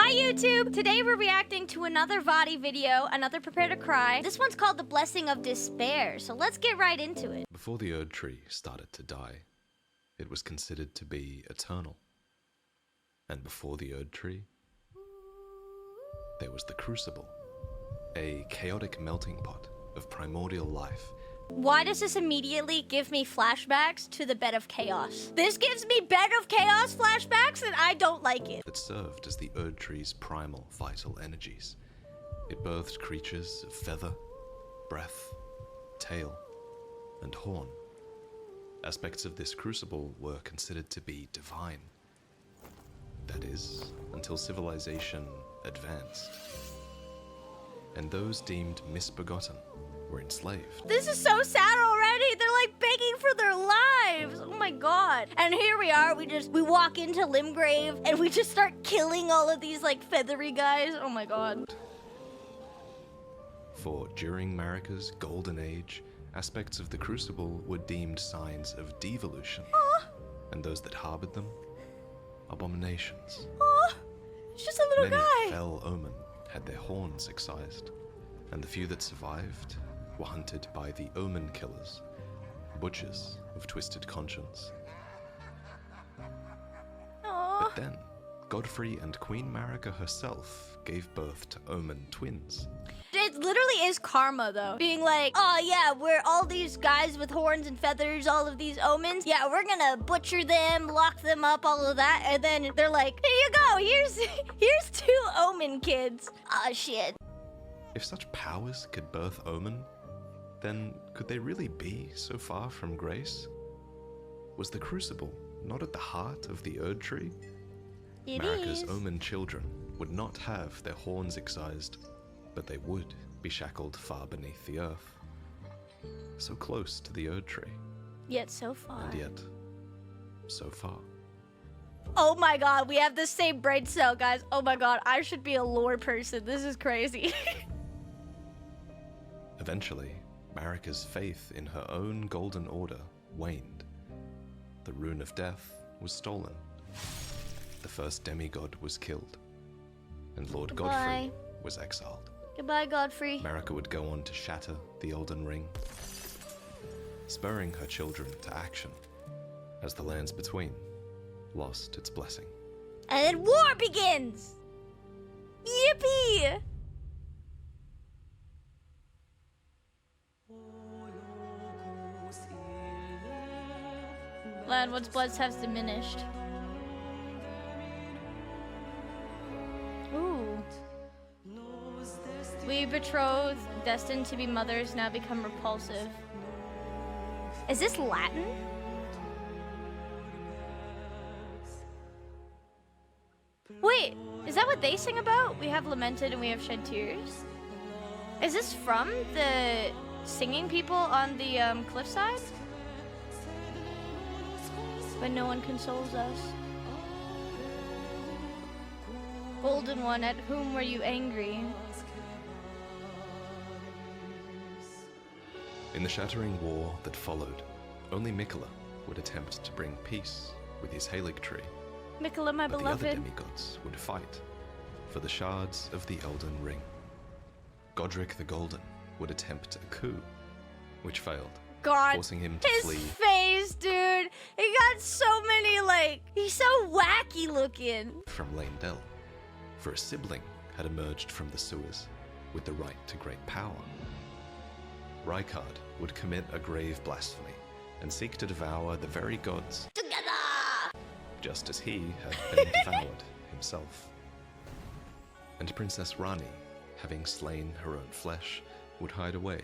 Hi YouTube! Today we're reacting to another Vadi video, another Prepare to Cry. This one's called The Blessing of Despair, so let's get right into it. Before the Erd tree started to die, it was considered to be eternal. And before the Erd tree, there was the crucible, a chaotic melting pot of primordial life. Why does this immediately give me flashbacks to the Bed of Chaos? This gives me Bed of Chaos flashbacks and I don't like it. That served as the Erd tree's primal vital energies. It birthed creatures of feather, breath, tail, and horn. Aspects of this crucible were considered to be divine. That is, until civilization advanced. And those deemed misbegotten were enslaved. This is so sad already. They're like begging for their lives. Oh my god. And here we are. We walk into Limgrave and we just start killing all of these like feathery guys. Oh my god. For during Marika's golden age, aspects of the crucible were deemed signs of devolution. And those that harbored them, abominations. It's just a little Many guy. fell omen had their horns excised, and the few that survived were hunted by the omen killers, butchers of twisted conscience. But then, Godfrey and Queen Marika herself gave birth to omen twins. It literally is karma though. Being like, oh yeah, we're all these guys with horns and feathers, all of these omens. Yeah, we're gonna butcher them, lock them up, all of that. And then they're like, here you go, here's two omen kids. Ah, shit. If such powers could birth omen, then could they really be so far from grace? Was the crucible not at the heart of the Erd tree? Marika's omen children would not have their horns excised, but they would be shackled far beneath the earth. So close to the Erd tree. Yet so far. And yet, so far. Oh my god, we have the same brain cell, guys. Oh my god, I should be a lore person. This is crazy. Eventually, Marika's faith in her own golden order waned. The rune of death was stolen. The first demigod was killed. And Lord Godfrey was exiled. Goodbye, Godfrey. Marika would go on to shatter the Elden Ring, spurring her children to action as the lands between lost its blessing. And then war begins! Yippee! Land once bloods has diminished. Ooh. We betrothed, destined to be mothers, now become repulsive. Is this Latin? Wait, is that what they sing about? We have lamented and we have shed tears? Is this from the singing people on the cliffside? But no one consoles us. Golden one, at whom were you angry? In the shattering war that followed, only Mikola would attempt to bring peace with his Halig tree. Mikola, my but beloved. the other demigods would fight for the shards of the Elden Ring. Godric the Golden would attempt a coup, which failed, forcing him to flee. His face, dude. He got so many, like, he's so wacky looking. From Leyndell, for a sibling had emerged from the sewers with the right to great power. Rykard would commit a grave blasphemy and seek to devour the very gods, Together! just as he had been devoured himself. And Princess Rani, having slain her own flesh, would hide away,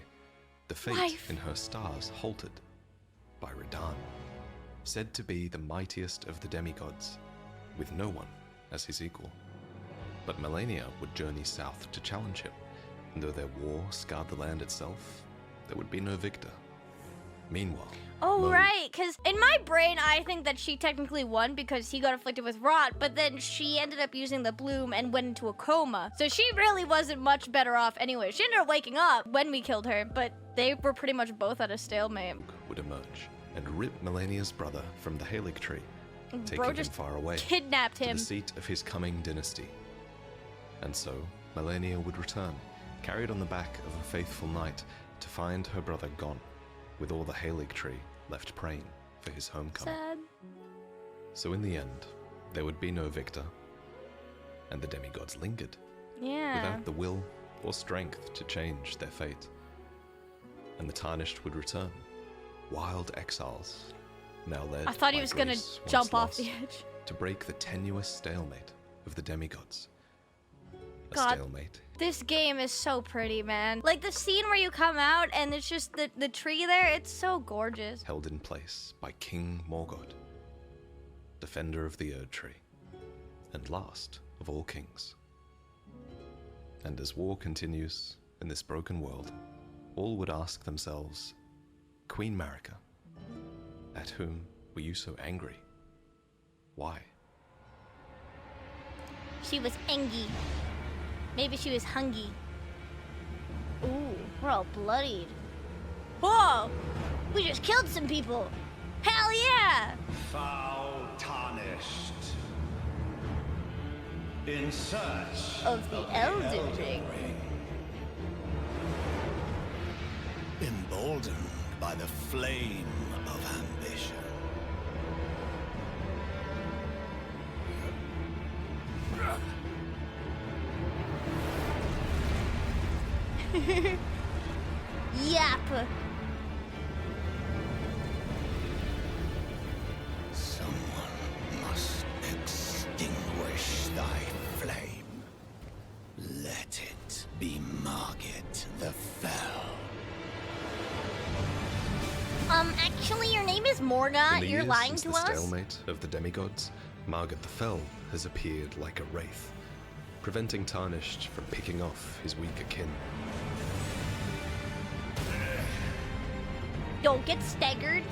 the fate in her stars halted by Radahn, said to be the mightiest of the demigods, with no one as his equal. But Malenia would journey south to challenge him, and though their war scarred the land itself, there would be no victor. Meanwhile, Oh, right, because in my brain, I think that she technically won because he got afflicted with rot, but then she ended up using the bloom and went into a coma. So she really wasn't much better off anyway. She ended up waking up when we killed her, but they were pretty much both at a stalemate. Would emerge and rip Malenia's brother from the Halig tree, taking Bro him just far away, kidnapped to him. the seat of his coming dynasty, And so, Melania would return, carried on the back of a faithful knight, to find her brother gone, with all the Halig tree left praying for his homecoming. Sad. So in the end, there would be no victor, and the demigods lingered, Yeah. without the will or strength to change their fate. And the tarnished would return, wild exiles, now led I thought by he was gonna grace once jump off lost, the edge. to break the tenuous stalemate of the demigods. A God. stalemate This game is so pretty, man. Like the scene where you come out and it's just the tree there, it's so gorgeous. held in place by King Morgott, defender of the Erd Tree, and last of all kings. And as war continues in this broken world, all would ask themselves, Queen Marika, at whom were you so angry? Why? She was angry. Maybe she was hungry. Ooh, we're all bloodied. Whoa! We just killed some people! Hell yeah! Foul tarnished. In search Of the Elden Ring. Emboldened by the flame of ambition. Yap! Someone must extinguish thy flame. Let it be Morgott the Fell. Actually, your name is In Morgott. the You're years lying since to the us? stalemate of the demigods, Morgott the Fell has appeared like a wraith, preventing Tarnished from picking off his weaker kin. Yo, get staggered.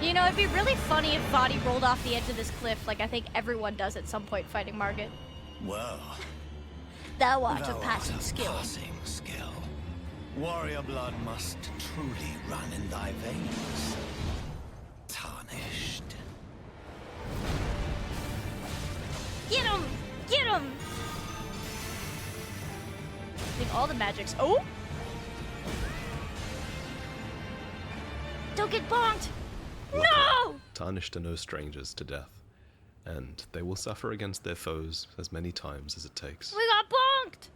You know, it'd be really funny if Vadi rolled off the edge of this cliff like I think everyone does at some point fighting Morgott. Well, Thou art a thou art passing a skill. passing skill. Warrior blood must truly run in thy veins. Tarnished. Get him! Get him! I think all the magics. Oh! Don't get bonked! No! Tarnished are no strangers to death, and they will suffer against their foes as many times as it takes. We got bonked!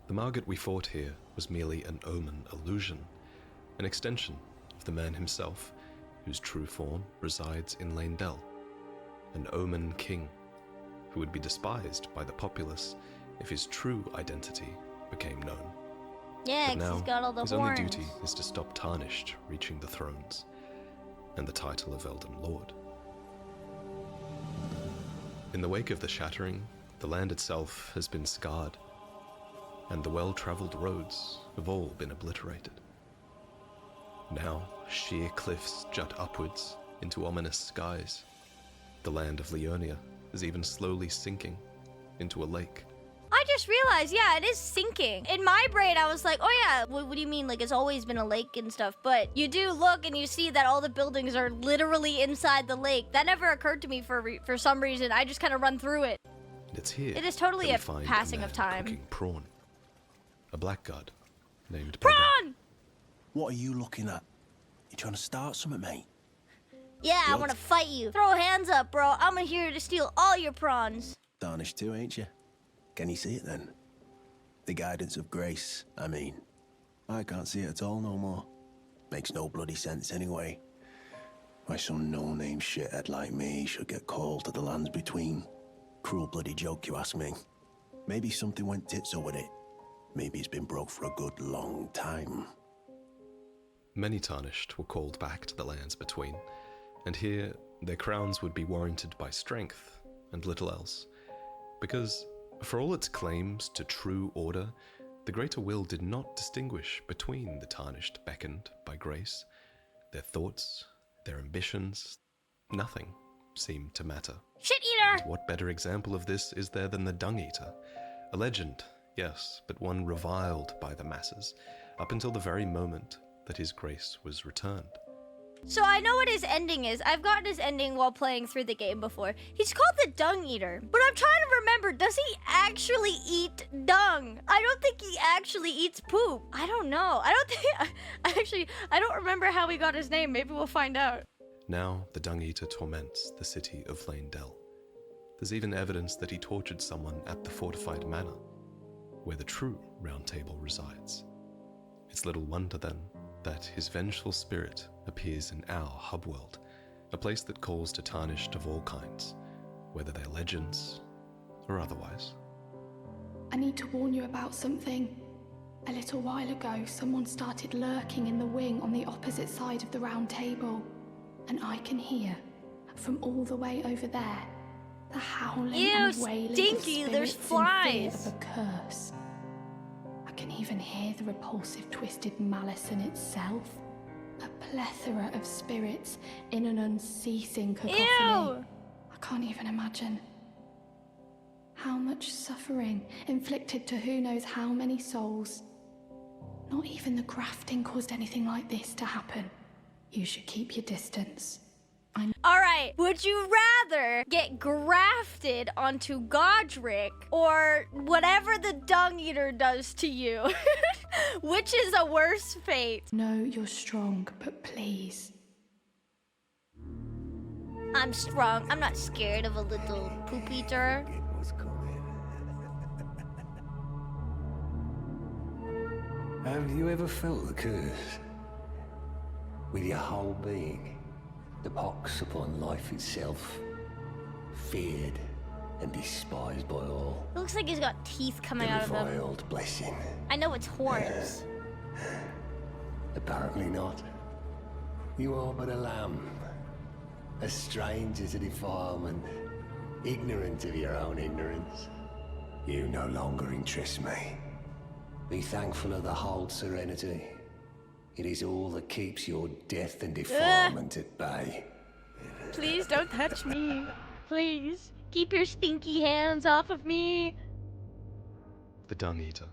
The Morgott we fought here was merely an omen illusion, an extension of the man himself, whose true form resides in Leyndell, an omen king, who would be despised by the populace if his true identity became known. Yeah, But 'cause now, he's got all the his horns. only duty is to stop Tarnished reaching the thrones and the title of Elden Lord. In the wake of the shattering, the land itself has been scarred, and the well-traveled roads have all been obliterated. Now, sheer cliffs jut upwards into ominous skies. The land of Leonia is even slowly sinking into a lake. I just realized, yeah, it is sinking. In my brain, I was like, oh yeah, what do you mean? Like, it's always been a lake and stuff. But you do look and you see that all the buildings are literally inside the lake. That never occurred to me for some reason. I just kind of run through it. And it's here It is totally that we a find passing man of time. cooking prawn. A blackguard named Morgott. Prawn! What are you looking at? You trying to start something, mate? Yeah, I Guilt. want to fight you. Throw hands up, bro. I'm here to steal all your prawns. Tarnished too, ain't you? Can you see it then? The guidance of grace, I mean. I can't see it at all no more. Makes no bloody sense anyway. Why some no-name shithead like me should get called to the lands between. Cruel bloody joke, you ask me. Maybe something went tits with it. Maybe it's been broke for a good long time. Many Tarnished were called back to the lands between, and here their crowns would be warranted by strength and little else, because for all its claims to true order, the Greater Will did not distinguish between the Tarnished beckoned by grace. Their thoughts, their ambitions, nothing seemed to matter. Shit eater! What better example of this is there than the Dung Eater? A legend, yes, but one reviled by the masses, up until the very moment that his grace was returned. So I know what his ending is. I've gotten his ending while playing through the game before. He's called the Dung Eater. But I'm trying to remember, does he actually eat dung? I don't think he actually eats poop. I don't know. I don't remember how he got his name. Maybe we'll find out. Now the Dung Eater torments the city of Lane-Dell. There's even evidence that he tortured someone at the fortified manor, where the true Round Table resides. It's little wonder, then, that his vengeful spirit appears in our hub world, a place that calls to tarnished of all kinds, whether they're legends or otherwise. I need to warn you about something. A little while ago, someone started lurking in the wing on the opposite side of the Round Table, and I can hear, from all the way over there, the howling and wailing stinky, of there's spirits in fear flies. of a curse. I can even hear the repulsive twisted malice in itself. A plethora of spirits in an unceasing cacophony. Ew! I can't even imagine. How much suffering inflicted to who knows how many souls. Not even the grafting caused anything like this to happen. You should keep your distance. All right, would you rather get grafted onto Godric or whatever the Dung Eater does to you? Which is a worse fate? No, you're strong, but please. I'm strong. I'm not scared of a little poop eater. It was coming. Have you ever felt the curse? With your whole being? The pox upon life itself, feared and despised by all. It looks like he's got teeth coming The out of him. reviled blessing. I know it's horns. Apparently not. You are but a lamb, a stranger to defilement, ignorant of your own ignorance. You no longer interest me. Be thankful of the whole serenity. It is all that keeps your death and defilement at bay. Please don't touch me. Please. Keep your stinky hands off of me. The Dung Eater.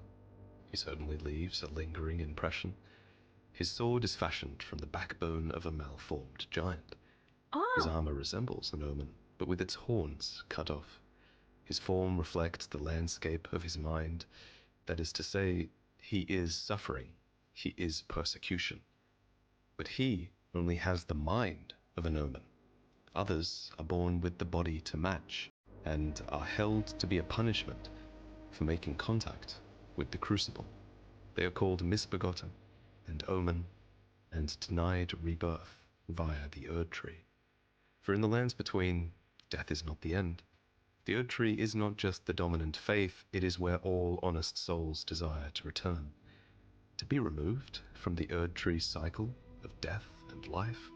He certainly leaves a lingering impression. His sword is fashioned from the backbone of a malformed giant. His Oh. armor resembles an omen, but with its horns cut off. His form reflects the landscape of his mind. That is to say, he is suffering. He is persecution. But he only has the mind of an omen. Others are born with the body to match, and are held to be a punishment for making contact with the crucible. They are called misbegotten, and omen, and denied rebirth via the Erd Tree. For in the lands between, death is not the end. The Erd Tree is not just the dominant faith, it is where all honest souls desire to return. To be removed from the Erd Tree's cycle of death and life,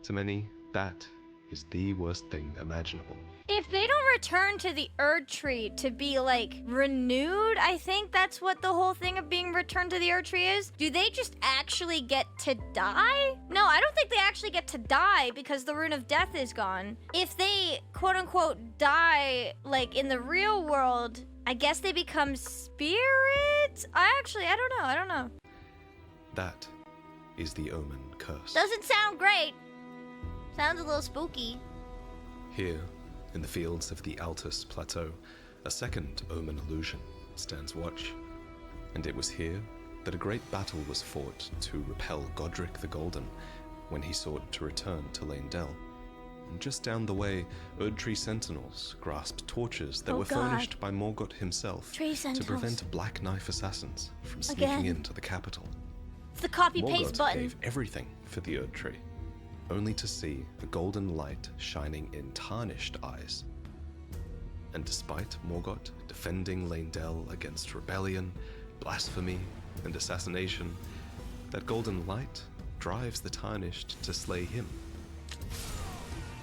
to many, that is the worst thing imaginable. If they don't return to the Erd Tree to be, like, renewed, I think that's what the whole thing of being returned to the Erd Tree is. Do they just actually get to die? No, I don't think they actually get to die because the Rune of Death is gone. If they, quote-unquote, die, like, in the real world, I guess they become spirits? I don't know. That is the Omen curse. Doesn't sound great. Sounds a little spooky. Here, in the fields of the Altus Plateau, a second Omen illusion stands watch. And it was here that a great battle was fought to repel Godric the Golden when he sought to return to Lane-Dell. And just down the way, Erd Tree sentinels grasped torches that were furnished by Morgott himself Tree to sentinels. prevent Black Knife assassins from sneaking Again. into the capital. It's the copy-paste Morgott button. gave everything for the Erd Tree, only to see the golden light shining in tarnished eyes. And despite Morgott defending Lane-Dell against rebellion, blasphemy, and assassination, that golden light drives the tarnished to slay him.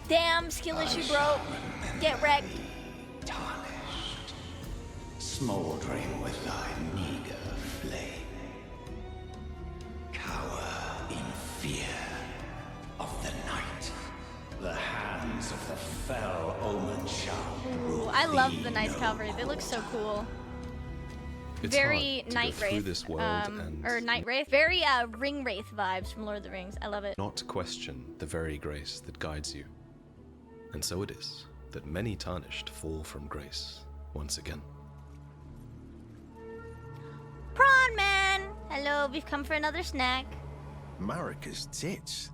Damn, skill issue, bro. Get wrecked. Tarnished, smouldering with thy meager flame. Cower in fear of the night. The hands of the fell omen shall Ooh, rule I love thee the nice no cavalry. They look so cool. It's very hard to night go through wraith, this world and or night wraith, very ring wraith vibes from Lord of the Rings. I love it. not question the very grace that guides you. And so it is that many tarnished fall from grace once again. Prawn man, hello. We've come for another snack. Marika's tits.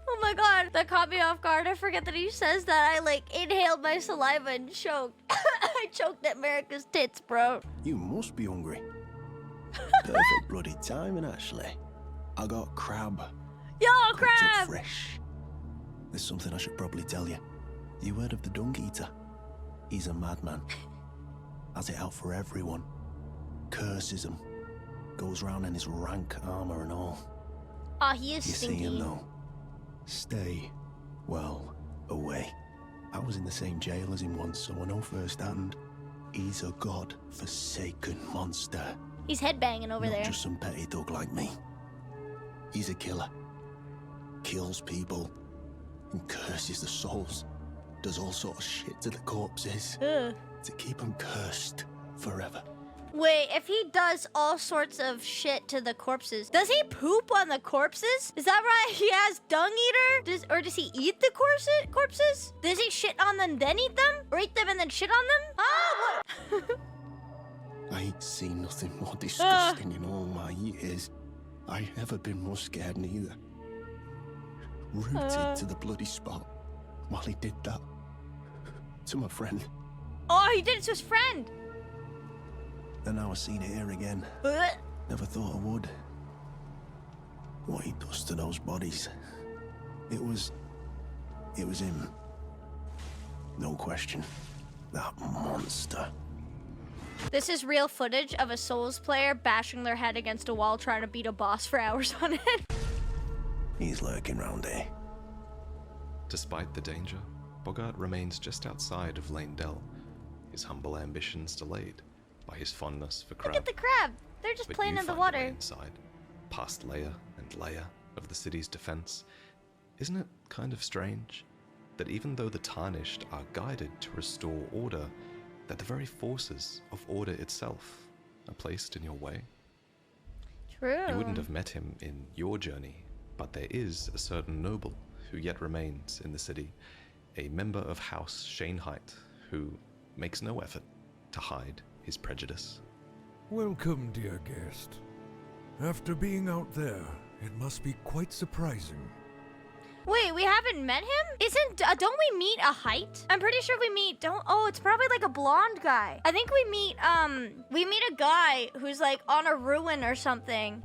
Oh my god, that caught me off guard. I forget that he says that. I like inhaled my saliva and choked. I choked at America's tits, bro. You must be hungry. Perfect bloody timing, actually. I got crab. Yo, Cooked up crab! fresh. There's something I should probably tell you. You heard of the dung eater? He's a madman. Has it out for everyone. Curses them. Goes round in his rank armor and all. Aw, he is You stinky. see him though? Stay, well, away. I was in the same jail as him once, so I know firsthand. He's a god-forsaken monster. He's headbanging over Not there. just some petty thug like me. He's a killer. Kills people. And curses the souls. Does all sorts of shit to the corpses. Ugh. To keep them cursed forever. Wait, if he does all sorts of shit to the corpses, does he poop on the corpses? Is that right? He has dung eater? Or does he eat the corpses? Does he shit on them then eat them? Or eat them and then shit on them? Ah, what? I ain't seen nothing more disgusting in all my years. I ever been more scared neither. Rooted to the bloody spot while he did that. To my friend. Oh, he did it to his friend. And now I seen it here again. Ugh. Never thought I would. What he does to those bodies. It was him. No question. That monster. This is real footage of a Souls player bashing their head against a wall trying to beat a boss for hours on end. He's lurking round here. Despite the danger, Morgott remains just outside of Lane Dell, his humble ambitions delayed by his fondness for crab. Look at the crab. They're just But playing you in the find a way water. inside, past layer and layer of the city's defense. Isn't it kind of strange that even though the tarnished are guided to restore order, that the very forces of order itself are placed in your way? True. You wouldn't have met him in your journey, but there is a certain noble who yet remains in the city, a member of House Shaneheit, who makes no effort to hide his prejudice. Welcome, dear guest. After being out there, it must be quite surprising. Wait, we haven't met him? Don't we meet a height? I'm pretty sure we meet, it's probably like a blonde guy. I think we meet a guy who's like on a ruin or something,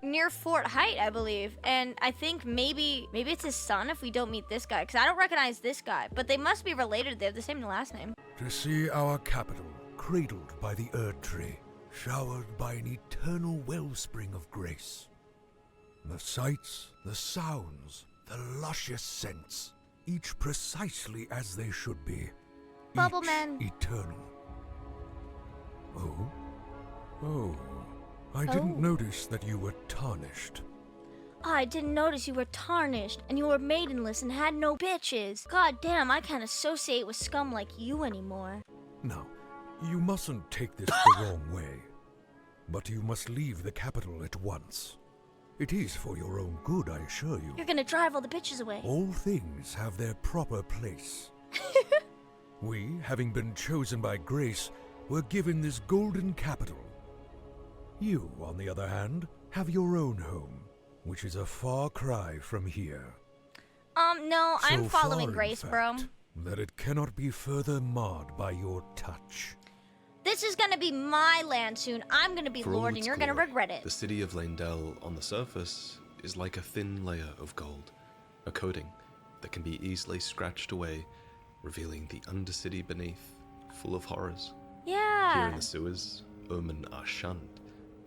near Fort Height, I believe. And I think maybe it's his son if we don't meet this guy, because I don't recognize this guy, but they must be related. They have the same last name. To see our capital cradled by the Erd Tree, showered by an eternal wellspring of grace. The sights, the sounds, the luscious scents, each precisely as they should be. Bubble each Man. Eternal. Oh, I didn't notice that you were tarnished. I didn't notice you were tarnished, and you were maidenless and had no bitches. God damn, I can't associate with scum like you anymore. Now, you mustn't take this the wrong way, but you must leave the capital at once. It is for your own good, I assure you. You're gonna drive all the bitches away. All things have their proper place. We, having been chosen by grace, were given this golden capital. You, on the other hand, have your own home, which is a far cry from here. No, I'm So following far, in Grace, bro. fact, that it cannot be further marred by your touch. This is gonna be my land soon. I'm gonna be For all Lord, and its you're gonna glory, regret it. The city of Landell on the surface is like a thin layer of gold, a coating that can be easily scratched away, revealing the undercity beneath, full of horrors. Here in Yeah. the sewers, omen are shunned,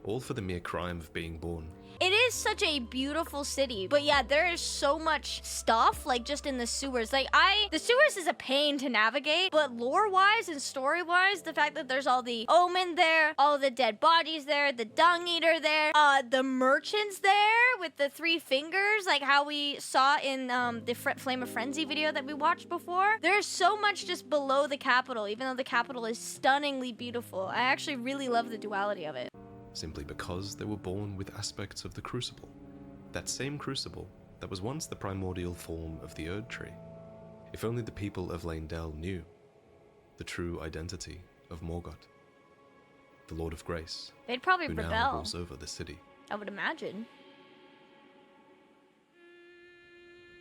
all for the mere crime of being born. It is such a beautiful city, but yeah, there is so much stuff, like just in the sewers. Like the sewers is a pain to navigate, but lore-wise and story-wise, the fact that there's all the omen there, all the dead bodies there, the dung eater there, the merchants there with the 3 fingers, like how we saw in the Flame of Frenzy video that we watched before. There's so much just below the capital, even though the capital is stunningly beautiful. I actually really love the duality of it. Simply because they were born with aspects of the crucible. That same crucible that was once the primordial form of the Erd tree. If only the people of Leyndell knew the true identity of Morgott, the Lord of Grace, They'd probably who rebel. now rules over the city. I would imagine.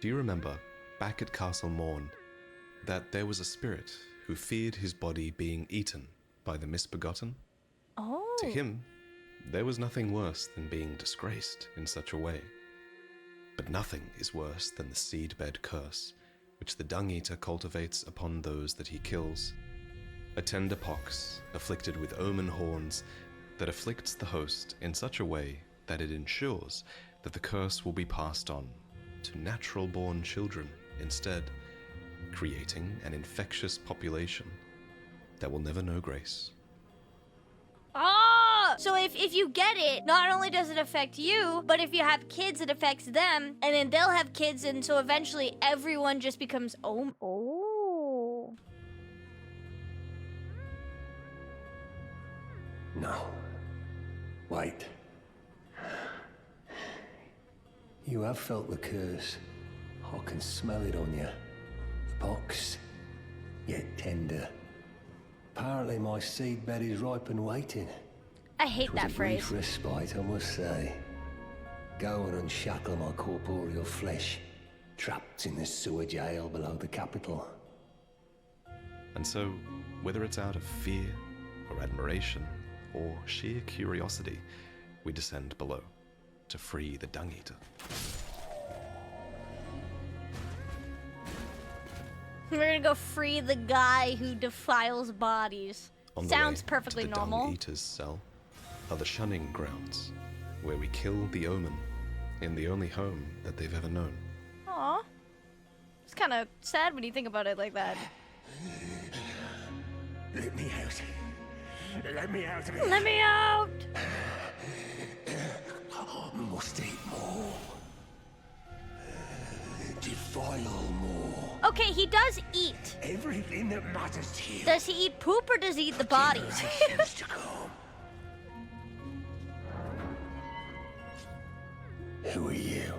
Do you remember, back at Castle Morn, that there was a spirit who feared his body being eaten by the misbegotten? Oh. To him, there was nothing worse than being disgraced in such a way. But nothing is worse than the seedbed curse, which the dung eater cultivates upon those that he kills. A tender pox, afflicted with omen horns, that afflicts the host in such a way that it ensures that the curse will be passed on to natural-born children instead, creating an infectious population that will never know grace. Oh! So if you get it, not only does it affect you, but if you have kids, it affects them, and then they'll have kids, and so eventually everyone just becomes oh. No. Wait. You have felt the curse. I can smell it on you. The pox, yet tender. Apparently my seedbed is ripe and waiting. I hate that phrase. It was a brief respite, I must say. Go and unshackle my corporeal flesh, trapped in this sewer jail below the capital. And so, whether it's out of fear, or admiration, or sheer curiosity, we descend below to free the dung eater. We're gonna go free the guy who defiles bodies. On the Sounds way perfectly to the normal. dung eater's cell are the shunning grounds, where we kill the omen in the only home that they've ever known. Aw. It's kind of sad when you think about it like that. Let me out. Let me out of here. Let me out! Must eat more. Defile more. Okay, he does eat. Everything that matters to you. Does he eat poop or does he eat the bodies? Generations to come. Who are you?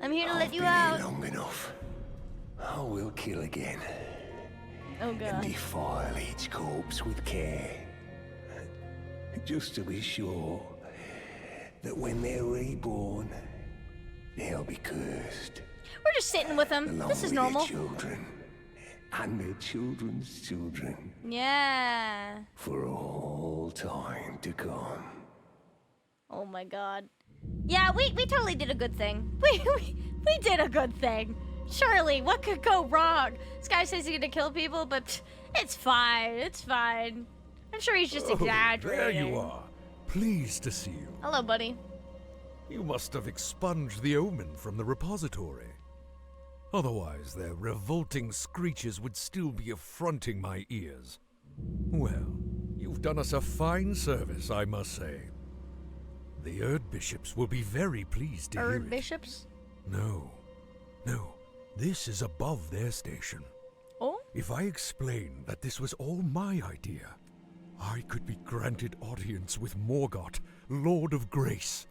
I'm here to I've let you been out. here long enough. I will kill again. Oh And god. defile each corpse with care. Just to be sure that when they're reborn, they'll be cursed. We're just sitting with him. Along This is with normal. their children. And their children's children. Yeah. For all time to come. Oh my god. Yeah, we totally did a good thing. We did a good thing. Surely, what could go wrong? This guy says he's gonna kill people, but pff, it's fine. It's fine. I'm sure he's just exaggerating. There you are. Pleased to see you. Hello, buddy. You must have expunged the omen from the repository. Otherwise, their revolting screeches would still be affronting my ears. Well, you've done us a fine service, I must say. The Erd Bishops will be very pleased to hear Erd it. Bishops? No. This is above their station. Oh? If I explain that this was all my idea, I could be granted audience with Morgott, Lord of Grace.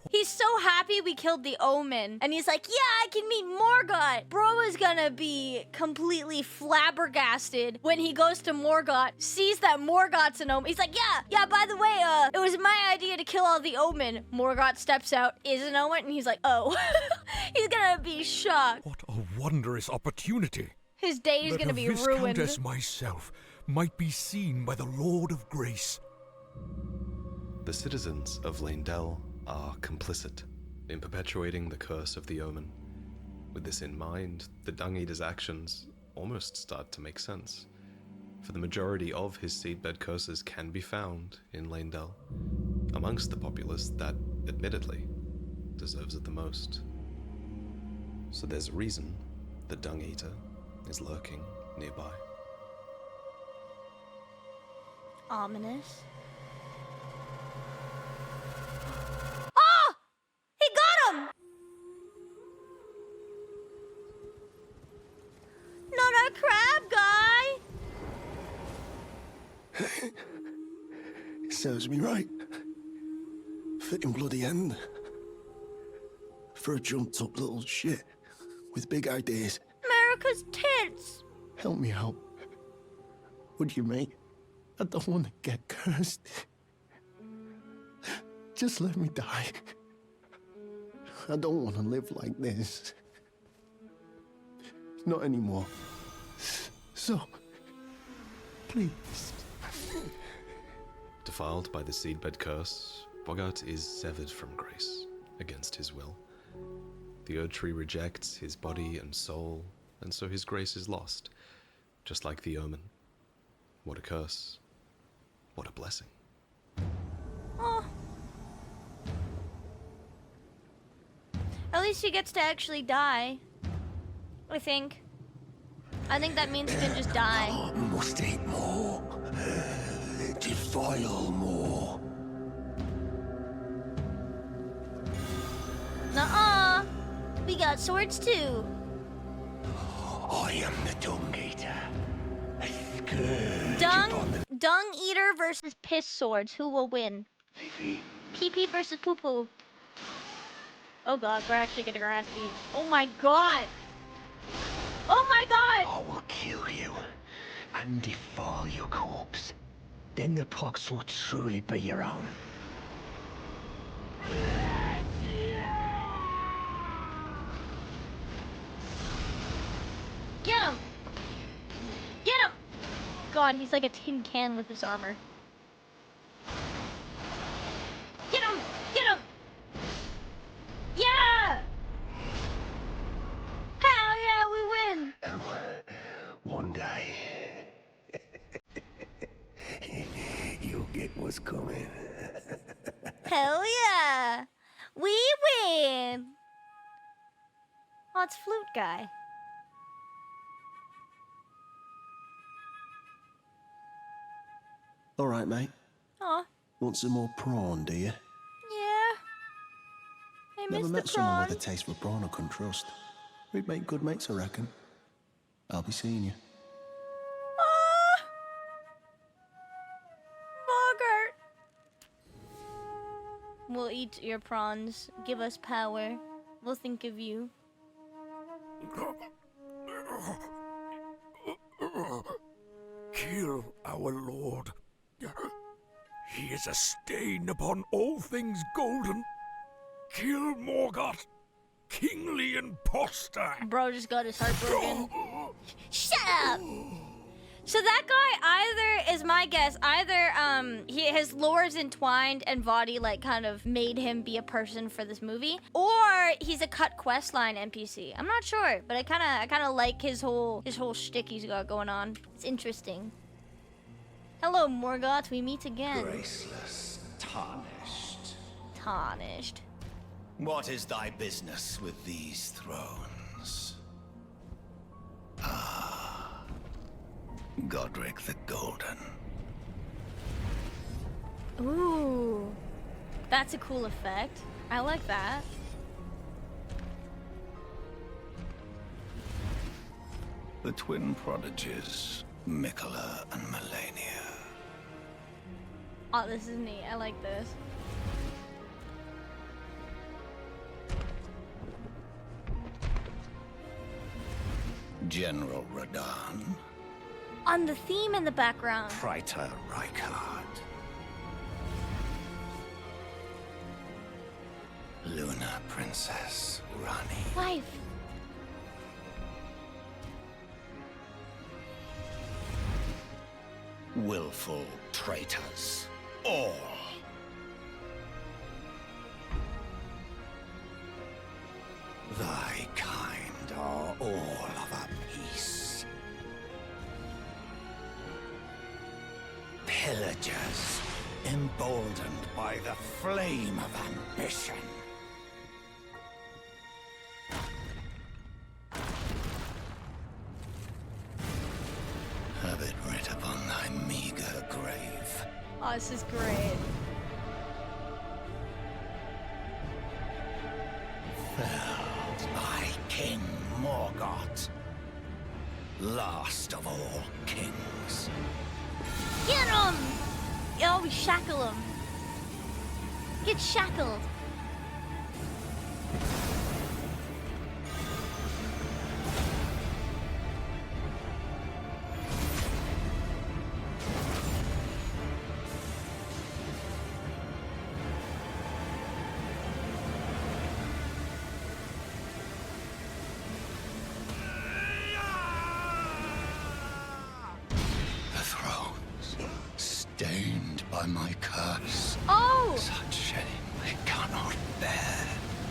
He's so happy we killed the Omen. And he's like, yeah, I can meet Morgott. Bro is gonna be completely flabbergasted when he goes to Morgott, sees that Morgott's an Omen. He's like, yeah, by the way, it was my idea to kill all the Omen. Morgott steps out, is an Omen, and he's like, oh. He's gonna be shocked. What a wondrous opportunity. His day is That gonna a be Viscountess ruined. myself might be seen by the Lord of Grace. The citizens of Leyndell are complicit in perpetuating the curse of the omen. With this in mind, the Dung Eater's actions almost start to make sense. for the majority of his seedbed curses can be found in Lanedell, amongst the populace that, admittedly, deserves it the most. So there's a reason the Dung Eater is lurking nearby. Ominous. Oh! He got him! Not our crab guy! It serves me right. Fitting bloody end. For a jumped up little shit with big ideas. America's tits! Help me out. Would you, mate? I don't want to get cursed. Just let me die. I don't want to live like this. Not anymore. So, please. Defiled by the seedbed curse, Morgott is severed from grace, against his will. The Erd Tree rejects his body and soul, and so his grace is lost, just like the omen. What a curse. What a blessing. Oh. At least he gets to actually die. I think. I think that means he can just die. Must eat more. Defile more. Nuh-uh. We got swords too. I am the Dung Eater. A scourge upon the Dung Eater versus Piss Swords. Who will win? PP versus Poo Poo. Oh god, we're actually getting our ass beat. Oh my god! Oh my god! I will kill you and defile your corpse. Then the pox will truly be your own. Get him! Get him! God, he's like a tin can with his armor. Get him! Get him! Yeah! Hell yeah, we win! One day, you'll get what's coming. Hell yeah! We win! Oh, it's Flute Guy. All right, mate. Aw, Want some more prawn, do you? yeah. I Never miss the met someone prawn. with a taste for prawn I can trust. We'd make good mates, I reckon. I'll be seeing you. Ah! Morgott! We'll eat your prawns. Give us power. We'll think of you. Kill our lord. He is a stain upon all things golden. Kill Morgott, kingly imposter. Bro just got his heart broken. Shut up! So that guy either is my guess. Either his lore is entwined and Vadi like kind of made him be a person for this movie, or he's a cut questline NPC. I'm not sure, but I kind of like his whole shtick he's got going on. It's interesting. Hello, Morgott. We meet again. Graceless, tarnished. Tarnished. What is thy business with these thrones? Godric the Golden. Ooh, that's a cool effect. I like that. The twin prodigies, Mikola and Melania. Oh, this is neat. I like this. General Radahn. On the theme in the background. Praetor Rykard. Luna Princess Rani. Life. Willful traitors. All. Thy kind are all of a piece. pillagers, emboldened by the flame of ambition. Have it writ upon thy meager grave. Oh, this is great. Felled by King Morgott, last of all kings. Get him! Oh, we shackle him. Get shackled. Stained by my curse. Oh! Such shame I cannot bear.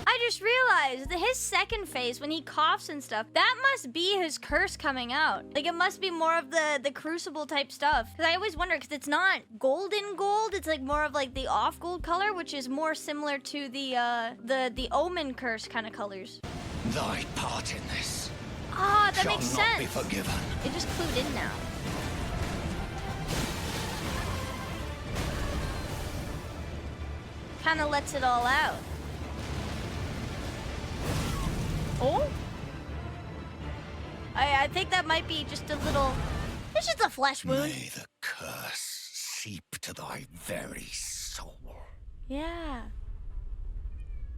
I just realized that his second phase, when he coughs and stuff, that must be his curse coming out. Like, it must be more of the crucible type stuff. Because I always wonder, because it's not golden gold, it's like more of like the off gold color, which is more similar to the omen curse kind of colors. Thy part in this Ah, that shall makes not sense. be forgiven. It just clued in now. Kind of lets it all out. Oh? I think that might be just a little... It's just a flesh wound. May the curse seep to thy very soul. Yeah.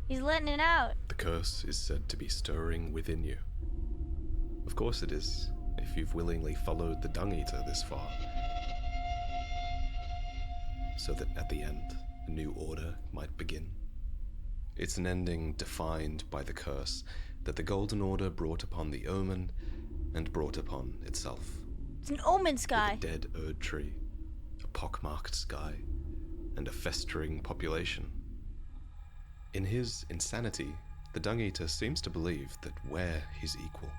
He's letting it out. The curse is said to be stirring within you. Of course it is, if you've willingly followed the Dung Eater this far. So that at the end, a new order might begin. It's an ending defined by the curse that the Golden Order brought upon the Omen and brought upon itself. It's an omen sky. With a dead Erd tree, a pockmarked sky, and a festering population. In his insanity, the Dung Eater seems to believe that we're his equal.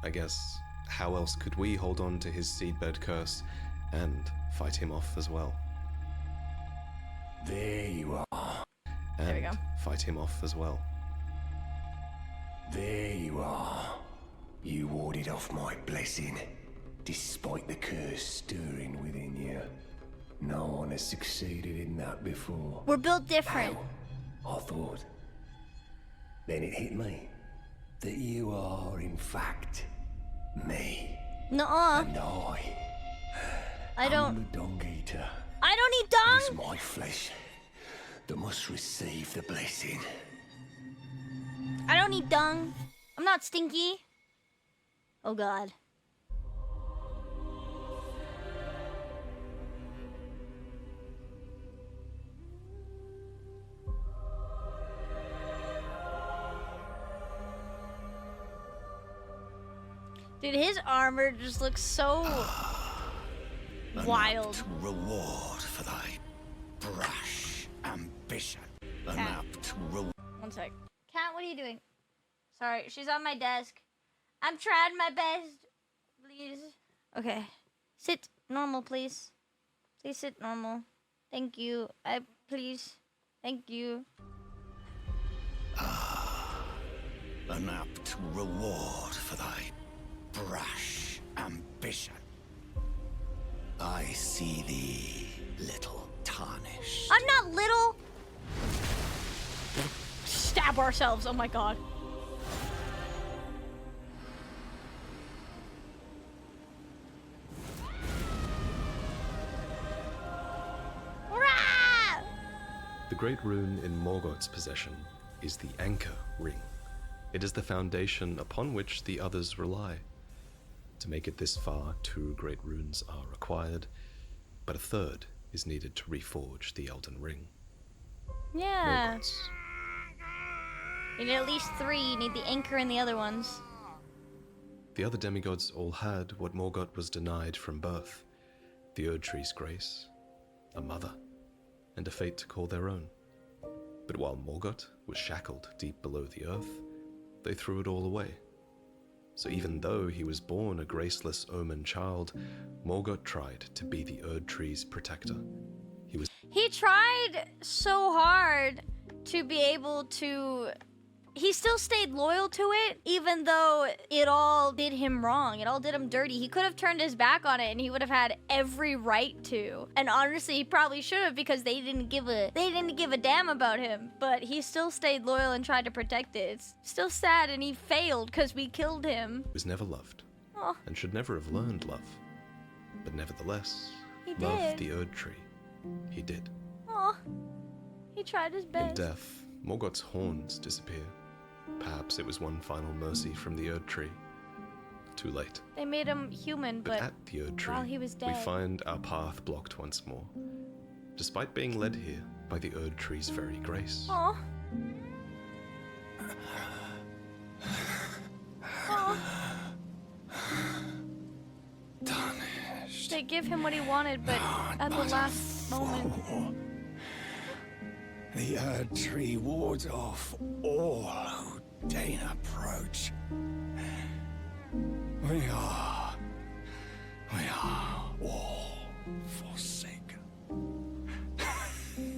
I guess, how else could we hold on to his seedbed curse and fight him off as well? There you are. And There we go. fight him off as well. There you are. You warded off my blessing, despite the curse stirring within you. No one has succeeded in that before. We're built different. How? I thought. Then it hit me that you are, in fact, me. Nuh-uh. And I don't... I'm the Dung Eater. I don't need It's dung! my flesh that must receive the blessing. I don't need dung. I'm not stinky. Oh god. Dude, his armor just looks so wild. An apt reward for thy brash ambition. An Cat. apt reward. One sec. Cat, what are you doing? Sorry, she's on my desk. I'm trying my best. Please. Okay. Sit normal, please. Please sit normal. Thank you. Please. Thank you. An apt reward for thy brash ambition. I see thee, little tarnished. I'm not little. Stab ourselves. Oh my god. Hurrah! The great rune in Morgott's possession is the Anchor Ring. It is the foundation upon which the others rely. To make it this far, 2 great runes are required, but a third is needed to reforge the Elden Ring. Yeah. Morgott's. You need at least 3. You need the anchor and the other ones. The other demigods all had what Morgott was denied from birth: the Erd Tree's grace, a mother, and a fate to call their own. But while Morgott was shackled deep below the earth, they threw it all away. So even though he was born a graceless omen child, Morgott tried to be the Erd Tree's protector. He tried so hard to be able to... He still stayed loyal to it, even though it all did him wrong. It all did him dirty. He could have turned his back on it, and he would have had every right to. And honestly, he probably should have, because they didn't give a damn about him. But he still stayed loyal and tried to protect it. It's still sad, and he failed because we killed him. Was never loved, Oh, and should never have learned love. But nevertheless, He loved did. the Erd Tree. He did. oh, he tried his In best. death, Morgott's horns disappear. Perhaps it was one final mercy from the Erd Tree. Too late. They made him human, But but at the Erd Tree, while he was we dead. find our path blocked once more, despite being led here by the Erd Tree's very grace. Oh. Oh. Tarnished. They give him what he wanted, but at the last moment. The Erd Tree wards off all who deign approach. We are all forsaken.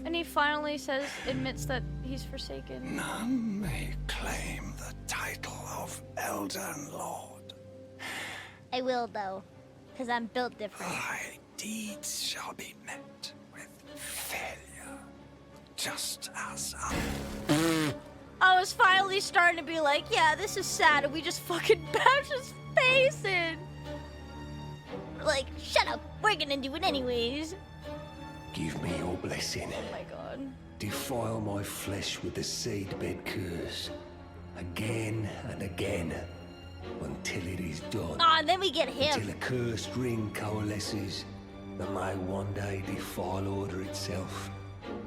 And he finally admits that he's forsaken. None may claim the title of Elden Lord. I will, though, because I'm built different. Thy deeds shall be met with failure, just as I was finally starting to be like, yeah, this is sad, and we just fucking bash his face in. Like, shut up, we're gonna do it anyways. Give me your blessing. Oh my god. Defile my flesh with the seedbed curse. Again and again. Until it is done. Ah, and then we get Until him. a cursed ring coalesces that may one day defile order itself.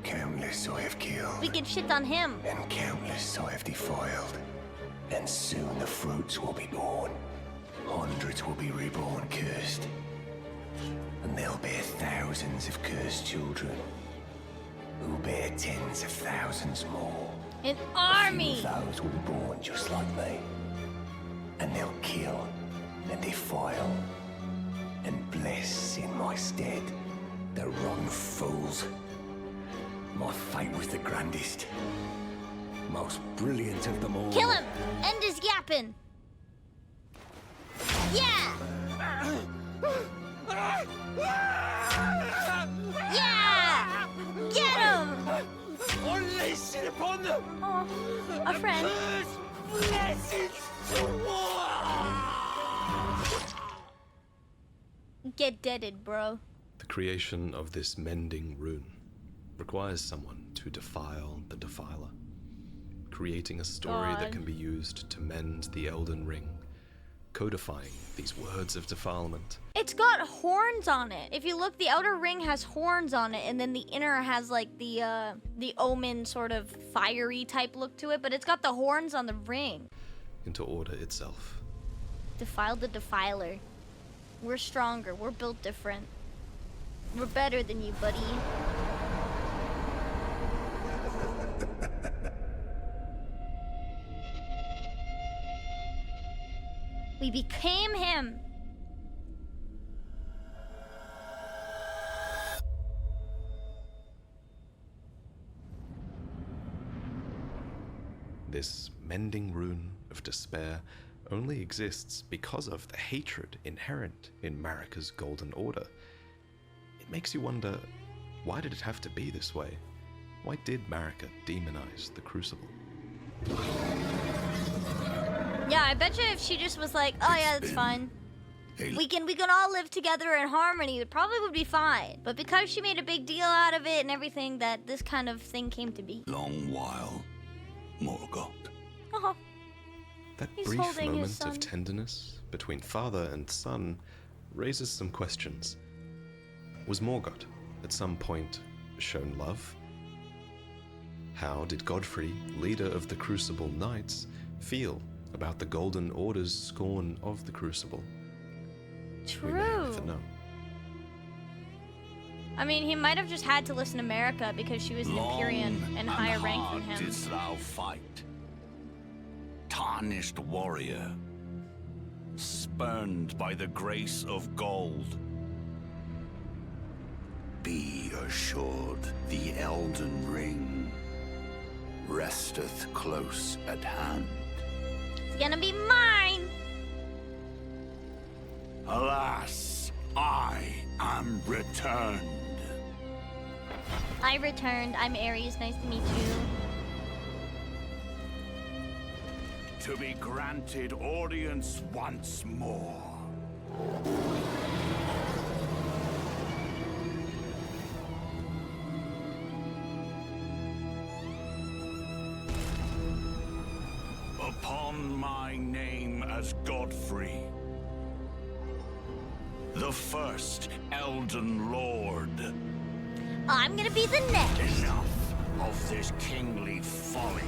Countless I have killed. We can shit on him. And countless I have defiled. And soon the fruits will be born. Hundreds will be reborn cursed. And they'll bear thousands of cursed children. Who bear tens of thousands more. An A few army. of those will be born just like me. And they'll kill and defile and bless in my stead. The rotten fools. My fate was the grandest. Most brilliant of them all. Kill him. End his yapping. Yeah. Yeah. Get him. unleash it upon them. Oh, a friend. Blessings to war. Get deaded, bro. The creation of this mending rune requires someone to defile the defiler, creating a story that God. can be used to mend the Elden Ring, codifying these words of defilement. It's got horns on it. If you look, the outer ring has horns on it, and then the inner has like the omen sort of fiery type look to it, but it's got the horns on the ring. Into order itself. Defile the defiler. We're stronger. We're built different. We're better than you, buddy. We became him. This mending rune of despair only exists because of the hatred inherent in Marika's Golden Order. It makes you wonder, why did it have to be this way? Why did Marika demonize the crucible? Yeah, I bet you if she just was like, oh yeah, that's fine. We can all live together in harmony, it probably would be fine. But because she made a big deal out of it and everything, that this kind of thing came to be. Long while, Morgott. Oh, That He's brief holding his moment son. of tenderness between father and son raises some questions. Was Morgott, at some point, shown love? How did Godfrey, leader of the Crucible Knights, feel about the Golden Order's scorn of the Crucible? We may true. never know. I mean, he might have just had to listen to Marika because she was an Empyrean and higher rank than him. Didst thou fight, tarnished warrior, spurned by the grace of gold. Be assured, the Elden Ring resteth close at hand. It's gonna be mine. Alas, I am returned. I returned. I'm Ares. Nice to meet you. To be granted audience once more. Upon my name as Godfrey, the first Elden Lord. I'm gonna be the next. Enough of this kingly folly.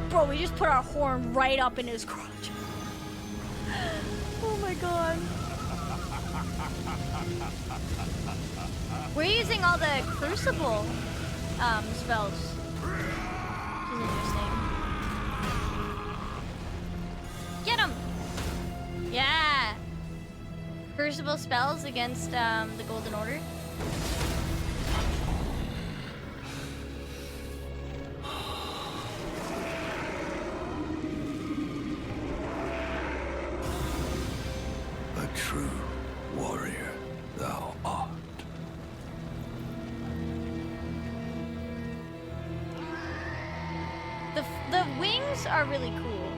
Bro, we just put our horn right up in his crotch. Oh my god. We're using all the crucible spells. Which is interesting. Get him! Yeah! Crucible spells against the Golden Order. A true warrior thou art. The wings are really cool.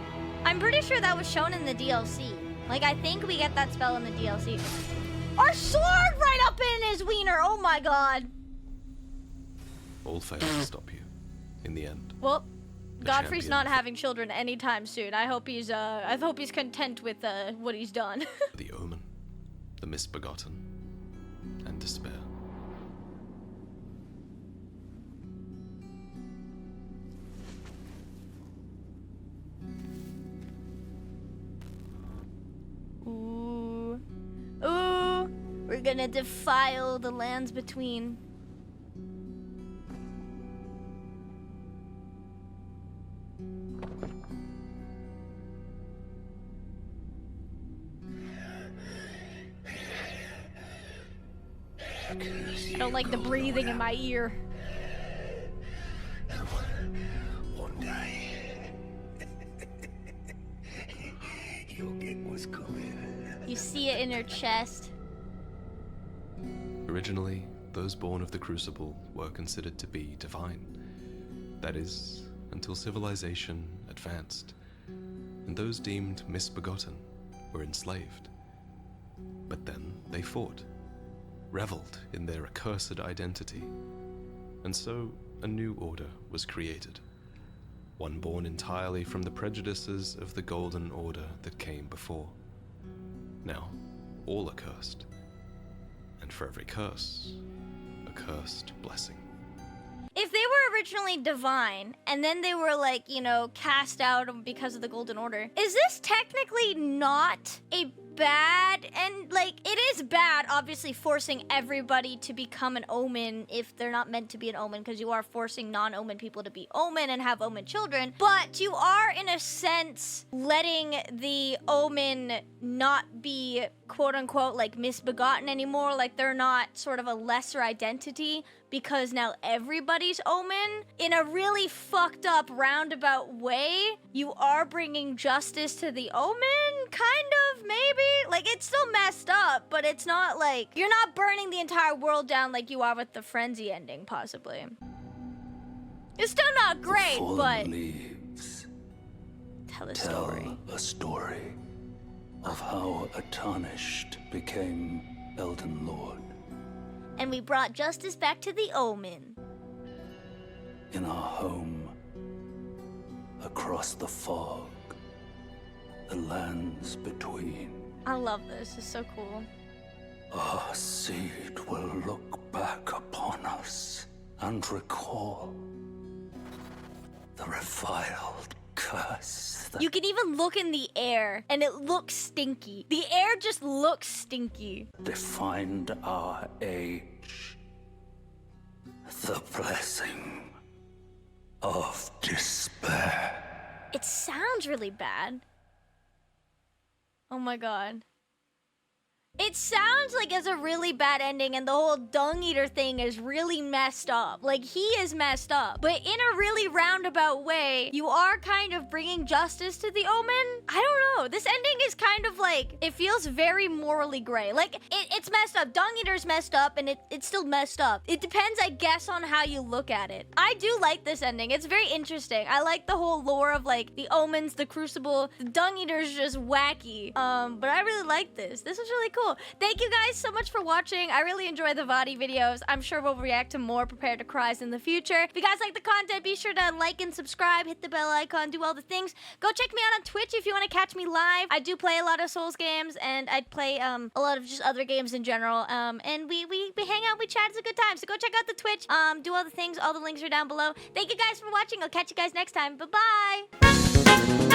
I'm pretty sure that was shown in the DLC. Like, I think we get that spell in the DLC. Our sword right up in his wiener! Oh my god! All failed to stop you, in the end. Well, The Godfrey's champion. not having children anytime soon. I hope he's content with what he's done. The omen, the misbegotten, and despair. Ooh. Ooh. We're gonna defile the lands between. I don't like the breathing in my ear. One day, you'll get what's coming. You see it in her chest. Originally, those born of the crucible were considered to be divine. That is, until civilization advanced, and those deemed misbegotten were enslaved. But then they fought, reveled in their accursed identity, and so a new order was created, one born entirely from the prejudices of the Golden Order that came before. Now, all are cursed, and for every curse, a cursed blessing. If they were originally divine, and then they were, like, you know, cast out because of the Golden Order, is this technically not a bad, and, like, it is bad, obviously, forcing everybody to become an omen if they're not meant to be an omen, because you are forcing non-omen people to be omen and have omen children, but you are, in a sense, letting the omen not be, quote-unquote, like, misbegotten anymore, like, they're not sort of a lesser identity, because now everybody's omen. In a really fucked up roundabout way, you are bringing justice to the omen, kind of, maybe? Like, it's still messed up, but it's not like, you're not burning the entire world down like you are with the frenzy ending, possibly. It's still not great, Fallen but leaves tell a tell story. a story of how a tarnished became Elden Lord. And we brought justice back to the omen. In our home, across the fog, the lands between. I love this, it's so cool. Our seed will look back upon us and recall the reviled curse that You can even look in the air, and it looks stinky. The air just looks stinky. defined our age. The blessing of despair. It sounds really bad. Oh my god. It sounds like it's a really bad ending and the whole dung eater thing is really messed up. Like, he is messed up. But in a really roundabout way, you are kind of bringing justice to the omen? I don't know. This ending is kind of like, it feels very morally gray. Like, it's messed up. Dung eater's messed up and it's still messed up. It depends, I guess, on how you look at it. I do like this ending. It's very interesting. I like the whole lore of, like, the omens, the crucible. The dung eater's just wacky. But I really like this. This was really cool. Thank you guys so much for watching. I really enjoy the VOD videos. I'm sure we'll react to more Prepare to Cries in the future. If you guys like the content, be sure to like and subscribe, hit the bell icon, do all the things. Go check me out on Twitch if you want to catch me live. I do play a lot of Souls games, and I play a lot of just other games in general. And we hang out, we chat. It's a good time. So go check out the Twitch. Do all the things. All the links are down below. Thank you guys for watching. I'll catch you guys next time. Bye-bye.